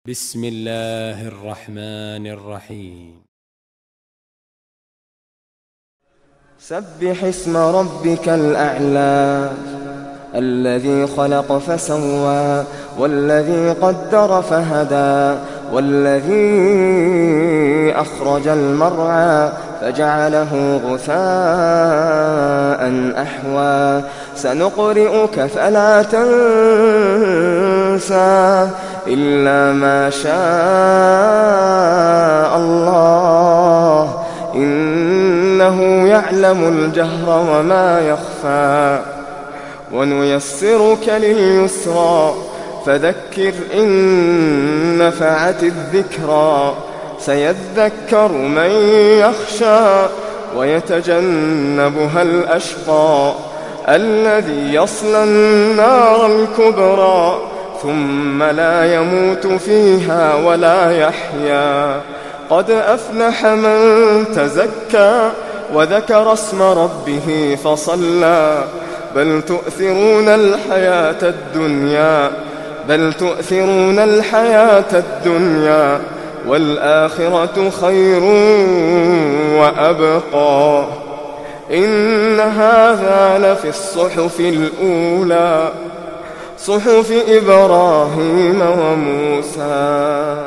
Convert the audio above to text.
بسم الله الرحمن الرحيم. سبح اسم ربك الأعلى الذي خلق فسوى والذي قدر فهدى والذي أخرج المرعى فجعله غثاء أحوى سنقرئك فلا تنسى إلا ما شاء الله إنه يعلم الجهر وما يخفى ونيسرك لليسرى فذكر إن نفعت الذكرى سيذكر من يخشى ويتجنبها الأشقى الذي يصلى النار الكبرى ثم لا يموت فيها ولا يحيا قد أفلح من تزكى وذكر اسم ربه فصلى بل تؤثرون الحياة الدنيا والآخرة خير وأبقى إن هذا لفي الصحف الأولى صحف إبراهيم وموسى.